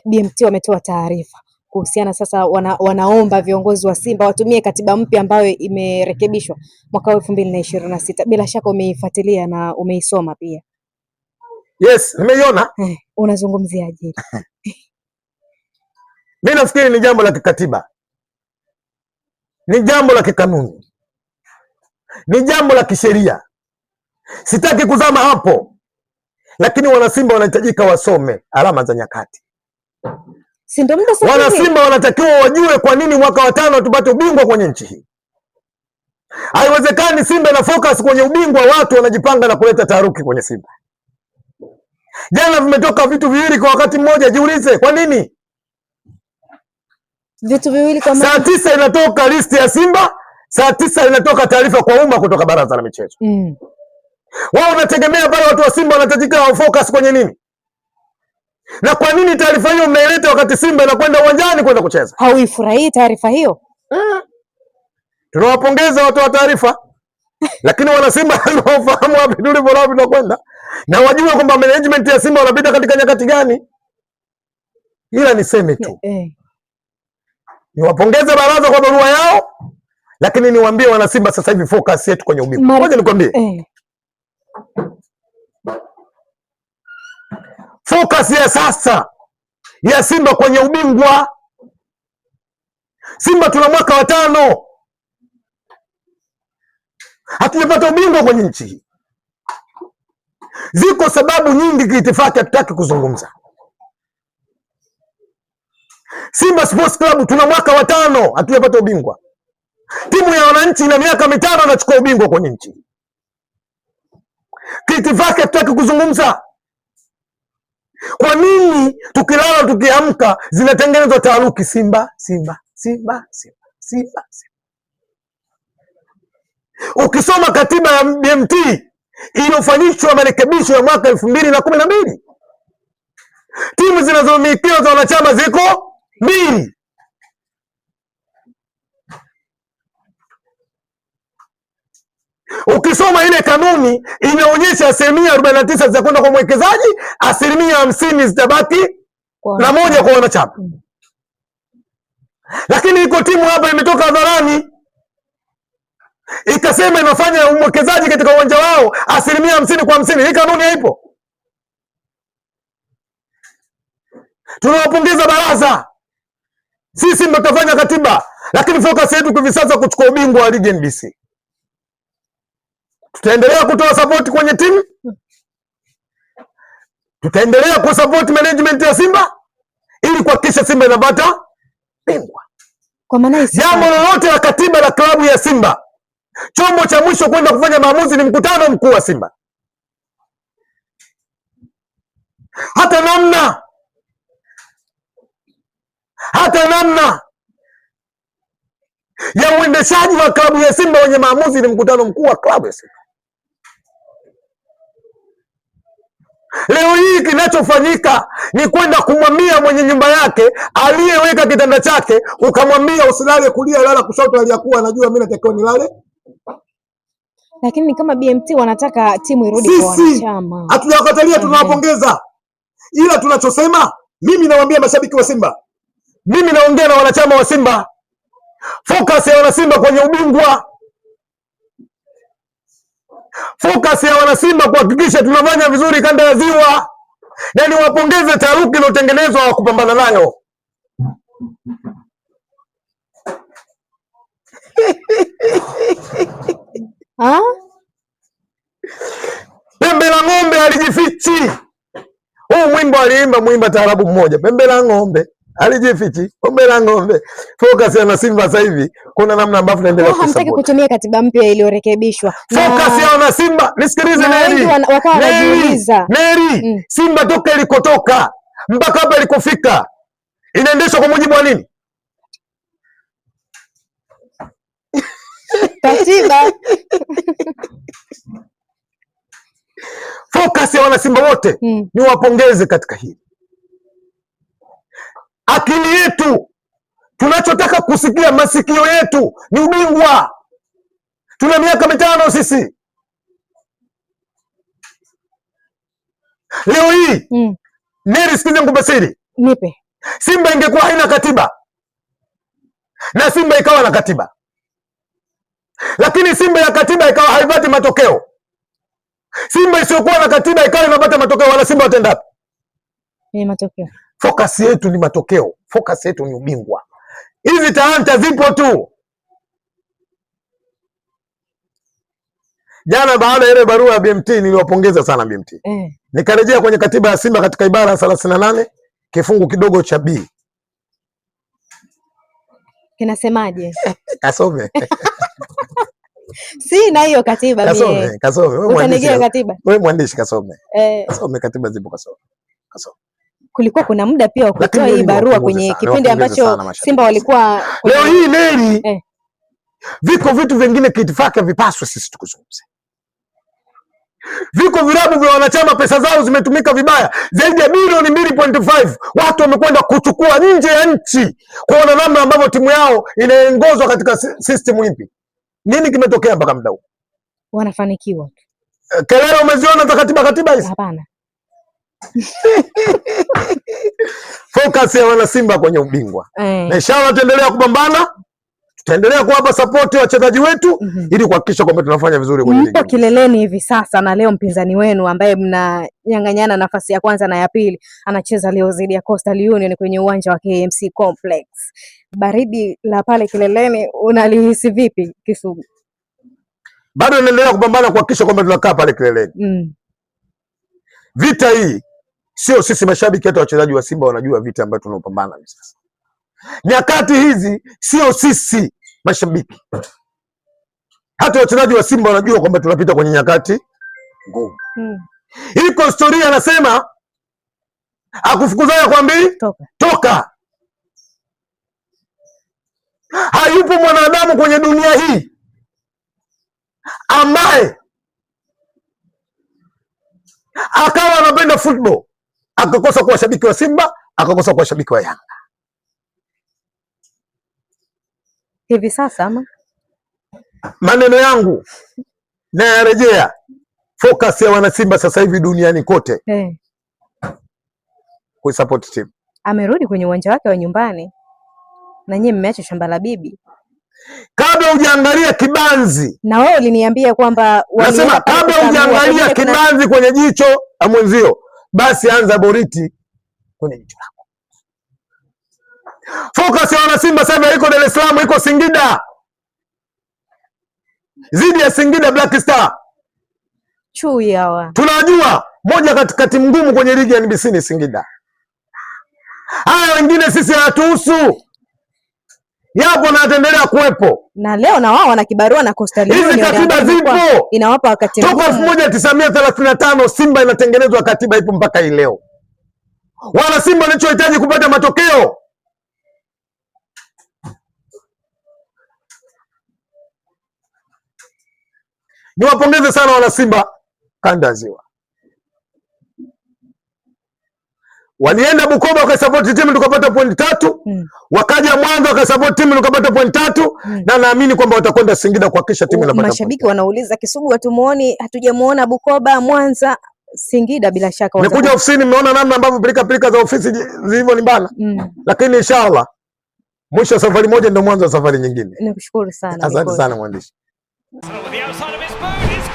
BMT wametoa taarifa kuhusiana sasa, wanaomba viongozi wa Simba watumie katiba mpya ambayo imerekebishwa mwaka 2026. Bila shaka umeifuatilia na umeisoma pia. Yes, nimeiona. Unazungumziaje? Mimi nafikiri ni jambo la kikatiba, ni jambo la kikanuni, ni jambo la kisheria. Sitaki kuzama hapo, lakini wanasimba wanahitajika wasome alama za nyakati. Wanasimba wanatakiwa wajue kwa nini mwaka wa 5 tupate ubingwa kwenye nchi hii. Haiwezekani Simba na focus kwenye ubingwa, watu wanajipanga na kuleta taharuki kwenye Simba. Jana vimetoka vitu viwili kwa wakati mmoja, jiulize kwa nini? Vitu viwili kwa saa 9 inatoka listi ya Simba, saa 9 inatoka taarifa kwa umma kutoka Baraza la Michezo. Wao unategemea pale watu wa Simba wanahitajika wa focus kwenye nini? Na kwa nini taarifa hiyo mnaileta wakati Simba inakwenda uwanjani kwenda kucheza? Hauifurahii taarifa hiyo? Tunawapongeza watu wa taarifa, lakini wana Simba wanaofahamu wapi tunakwenda, na wajua kwamba management ya Simba wanapita katika nyakati gani. Ila niseme tu niwapongeze baraza kwa barua yao, lakini niwaambie wana Simba sasa hivi focus yetu kwenye ubingwa. Ngoja nikwambie. Focus ya sasa ya Simba kwenye ubingwa. Simba tuna mwaka wa 5 hatujapata ubingwa kwenye nchi hii. Ziko sababu nyingi kiitifaki, hatutaki kuzungumza. Simba Sports Club tuna mwaka wa 5 hatujapata ubingwa. Timu ya wananchi ina miaka 5 anachukua ubingwa kwenye nchi hii. Kiitifaki hatutaki kuzungumza. Kwa nini tukilala tukiamka zinatengenezwa taharuki? Simba, Simba, Simba, Simba, Simba, Simba. Ukisoma katiba ya BMT iliyofanyishwa marekebisho ya mwaka 2012, timu zinazomilikiwa za wanachama ziko 2. Ukisoma ile kanuni inaonyesha 49% zitakwenda kwa mwekezaji, 50% zitabaki na 1 kwa wanachama. Lakini iko timu hapa imetoka hadharani ikasema inafanya mwekezaji katika uwanja wao 50% kwa 50. Hii kanuni haipo. Tunawapongeza baraza, sisi ndio tutafanya katiba, lakini focus yetu kwa sasa kuchukua ubingwa wa ligi NBC. Tutaendelea kutoa support kwenye timu, tutaendelea kusupport management ya Simba ili kuhakikisha Simba inapata bingwa. Kwa maana jambo lolote la katiba la klabu ya Simba, chombo cha mwisho kwenda kufanya maamuzi ni mkutano mkuu wa Simba. Hata namna ya uendeshaji wa klabu ya Simba wenye maamuzi ni mkutano mkuu wa klabu ya Simba. Leo hii kinachofanyika ni kwenda kumwambia mwenye nyumba yake aliyeweka kitanda chake, ukamwambia usilale kulia, lala kushoto, aliyakuwa anajua mimi natakiwa nilale. Lakini kama BMT wanataka timu irudi kwa wanachama, hatujakatalia, tunawapongeza. Ila tunachosema, mimi nawaambia mashabiki wa Simba, mimi naongea na wanachama wa Simba, focus ya wana Simba kwenye ubingwa. Focus ya wana Simba kuhakikisha tunafanya vizuri kanda ya Ziwa, na niwapongeze taharuki iliyotengenezwa wa kupambana nayo. Pembe la ng'ombe alijifichi. Huu mwimbo aliimba mwimba taarabu mmoja, pembe la ng'ombe alijifichi, pembe la ng'ombe. Focus ya Simba sasa hivi kuna namna ambavyo tunaendelea kusapoti. Hamtaki kutumia katiba mpya iliyorekebishwa. Focus ya wana Simba, nisikilize Neri. Simba toka ilikotoka mpaka hapa ilikofika inaendeshwa kwa mujibu wa nini? Katiba. Focus ya wana Simba wote ni wapongeze katika hili. Akili yetu, tunachotaka kusikia, masikio yetu ni ubingwa. Tuna miaka 5 sisi. Leo hii Neri, sikiza ngubasiri. Nipe. Simba ingekuwa haina katiba na Simba ikawa na katiba, lakini Simba ya katiba ikawa haipati matokeo, Simba isiyokuwa na katiba ikawa inapata matokeo, wala Simba watenda wapi? Ni matokeo. Focus yetu ni matokeo, focus yetu ni ubingwa. Hizi talanta zipo tu. Jana baada ya ile barua ya BMT niliwapongeza sana BMT. Nikarejea kwenye katiba ya Simba katika ibara ya 38 kifungu kidogo cha B. Kinasemaje? Kasome. Si na hiyo katiba mimi. Kasome. Wewe mwandishi katiba. Wewe mwandishi kasome. Kasome katiba zipo kasome. Kasome. Kulikuwa kuna muda pia wa kutoa hii barua kwenye kipindi ambacho Simba walikuwa leo hii Neli. Viko vitu vingine kiitifaki vipaswe sisi tukuzungumze. Viko vilabu vya wanachama pesa zao zimetumika vibaya zaidi ya bilioni 2.5. Watu wamekwenda kuchukua nje ya nchi kuona namna ambavyo timu yao inaongozwa katika system ipi. Nini kimetokea mpaka muda huu? Wanafanikiwa. Kelele umeziona za katiba hizi? Hapana. Focus ya wana Simba kwenye ubingwa. Na inshallah tutaendelea kupambana. Tutaendelea kuwapa support wachezaji wetu ili kuhakikisha kwamba tunafanya vizuri kwenye ligi. Mpo kileleni hivi sasa na leo mpinzani wenu ambaye mnanyang'anyana nafasi ya kwanza na ya pili anacheza leo dhidi ya Coastal Union kwenye uwanja wa KMC Complex. Baridi la pale kileleni unalihisi vipi Kisugu? Bado naendelea kupambana kuhakikisha kwamba tunakaa pale kileleni. Vita hii sio sisi mashabiki, hata wachezaji wa Simba wanajua vita ambayo tunaopambana hivi sasa. Nyakati hizi sio sisi mashabiki, hata wachezaji wa Simba wanajua kwamba tunapita kwenye nyakati ngumu. Iko historia anasema akufukuzaya kwambii toka. Hayupo mwanadamu kwenye dunia hii ambaye akawa anapenda football akakosa kuwa shabiki wa Simba, akakosa kuwa shabiki wa Yanga. Hivi sasa ama maneno yangu na yarejea, focus ya wana Simba sasa hivi duniani kote ku support team. Amerudi kwenye uwanja wake wa nyumbani na nyinyi mmeacha shamba la bibi. Kabla hujaangalia kibanzi, na wewe uliniambia kwamba nasema kabla hujaangalia kibanzi kwenye jicho la mwenzio, basi anza boriti kwenye jicho lako. Focus ya wana Simba sasa iko Dar es Salaam, iko Singida. Zidi ya Singida Black Star. Chui hawa. Tunajua moja katika timu ngumu kwenye ligi ya NBC ni Singida. Haya wengine sisi hatuhusu. Yapo na ataendelea kuwepo. Na leo na wao wana kibarua na Coastal Union. Hizi katiba zipo. Inawapa wakati mgumu. Toka 1935 Simba inatengenezwa, katiba ipo mpaka hii leo. Wana Simba wanachohitaji kupata matokeo. Niwapongeze sana wana Simba kanda Ziwa. Walienda Bukoba wakasupport timu tukapata point 3. Wakaja Mwanza wakasupport timu tukapata point 3. Na naamini kwamba watakwenda Singida kuhakikisha timu inapata. Mashabiki wanauliza Kisugu, hatumuoni, hatujamuona Bukoba, Mwanza, Singida. Bila shaka nikuja ofisini, mmeona namna ambavyo pilika za ofisi zilivyo limbana. Lakini inshallah mwisho safari moja ndio mwanzo wa safari nyingine. Nikushukuru sana. Asante sana mwandishi. So with the outside of his boot, it's